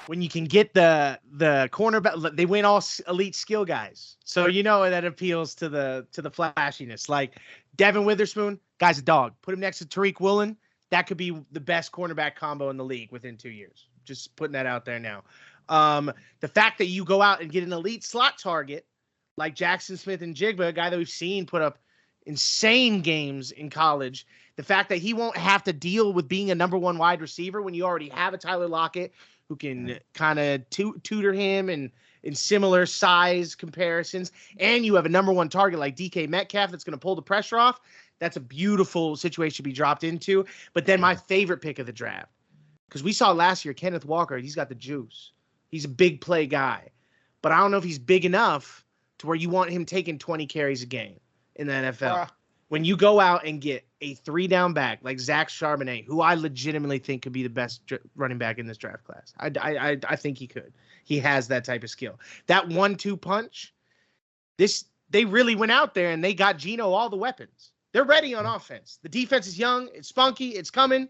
when you can get the cornerback, they win all elite skill guys. So that appeals to the flashiness. Like Devon Witherspoon, guy's a dog. Put him next to Tyreke Woolen. That could be the best cornerback combo in the league within 2 years. Just putting that out there now. The fact that you go out and get an elite slot target like Jaxon Smith-Njigba, a guy that we've seen put up insane games in college. The fact that he won't have to deal with being a number one wide receiver when you already have a Tyler Lockett who can kind of tutor him and in similar size comparisons. And you have a number one target like DK Metcalf that's going to pull the pressure off. That's a beautiful situation to be dropped into. But then my favorite pick of the draft, because we saw last year, Kenneth Walker, he's got the juice. He's a big play guy. But I don't know if he's big enough to where you want him taking 20 carries a game in the NFL. When you go out and get a 3-down back like Zach Charbonnet, who I legitimately think could be the best running back in this draft class. I think he could. He has that type of skill. That 1-2 punch, they really went out there and they got Geno all the weapons. They're ready on offense. The defense is young. It's spunky. It's coming.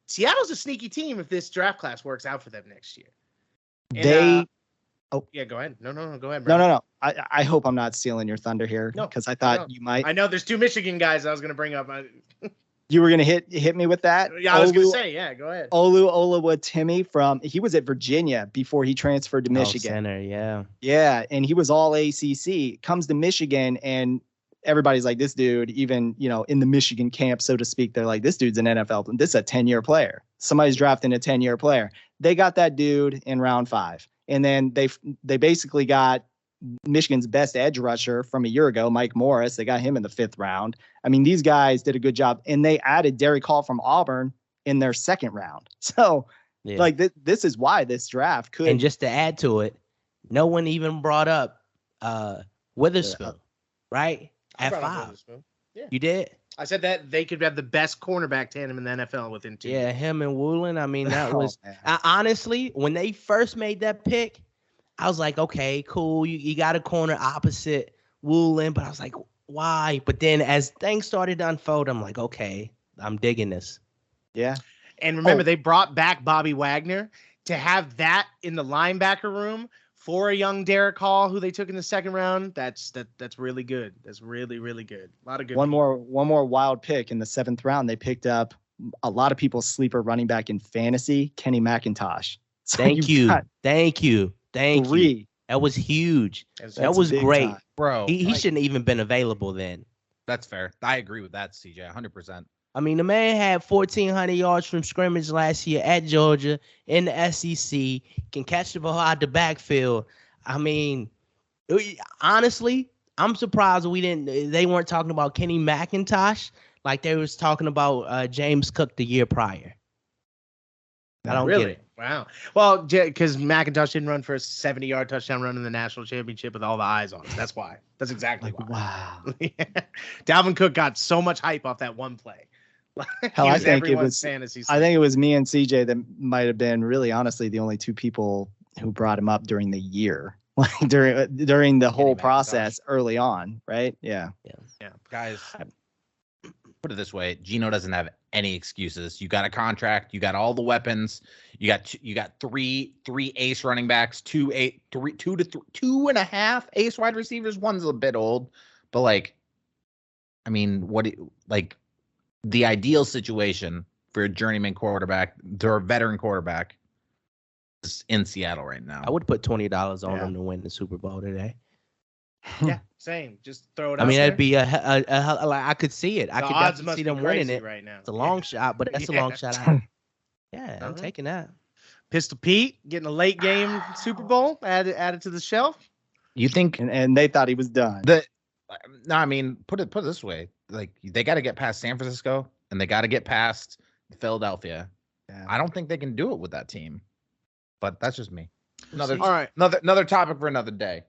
Seattle's a sneaky team if this draft class works out for them next year. And, yeah, go ahead. No, go ahead, bro. No. I hope I'm not stealing your thunder here because I thought you might. I know there's 2 Michigan guys I was going to bring up. You were going to hit me with that? Yeah, I was going to say, yeah, go ahead. Olu Oluwatimi he was at Virginia before he transferred to Michigan. Center, yeah. Yeah, and he was all ACC. Comes to Michigan, and everybody's like, this dude, even, in the Michigan camp, so to speak, they're like, this dude's an NFL. This is a 10-year player. Somebody's drafting a 10-year player. They got that dude in round 5. And then they basically got Michigan's best edge rusher from a year ago, Mike Morris. They got him in the 5th round. I mean, these guys did a good job. And they added Derick Hall from Auburn in their 2nd round. So, this is why this draft could. And just to add to it, no one even brought up Witherspoon, right? At 5. Yeah. You did? I said that they could have the best cornerback tandem in the NFL within 2 years. Yeah, him and Woolen. I mean, that was honestly, when they first made that pick, I was like, okay, cool. You got a corner opposite Woolen, but I was like, why? But then as things started to unfold, I'm like, okay, I'm digging this. Yeah. And remember, they brought back Bobby Wagner to have that in the linebacker room for a young Derick Hall, who they took in the 2nd round. That's really good. That's really, really good. A lot of good. One more wild pick in the 7th round. They picked up a lot of people's sleeper running back in fantasy, Kenny Mcintosh. So Thank you. That was huge. That was great, time. Bro. He shouldn't even been available then. That's fair. I agree with that, CJ, 100%. I mean, the man had 1,400 yards from scrimmage last year at Georgia in the SEC, can catch the ball out the backfield. I mean, honestly, I'm surprised they weren't talking about Kenny Mcintosh like they was talking about James Cook the year prior. I don't get it. Wow. Well, because McIntosh didn't run for a 70-yard touchdown run in the national championship with all the eyes on him. That's why. That's exactly why. Wow. Dalvin Cook got so much hype off that one play. Hell, I think it was me and CJ that might have been really honestly the only 2 people who brought him up during the year, like during the whole process early on, right? Yeah. Guys, put it this way: Geno doesn't have any excuses. You got a contract, you got all the weapons, you got three ace running backs, 2 to 2.5 ace wide receivers. One's a bit old, but the ideal situation for a journeyman quarterback, or a veteran quarterback, is in Seattle right now. I would put $20 on him to win the Super Bowl today. Yeah, same. Just throw it out. I mean, there. that'd be I could see it. I could definitely see them winning it right now. It's a long shot, but that's a long shot. I'm taking that. Pistol Pete getting a late game Super Bowl added to the shelf. You think? And they thought he was done. No, I mean, put it this way: like, they got to get past San Francisco and they got to get past Philadelphia. Yeah. I don't think they can do it with that team, but that's just me. Another topic for another day.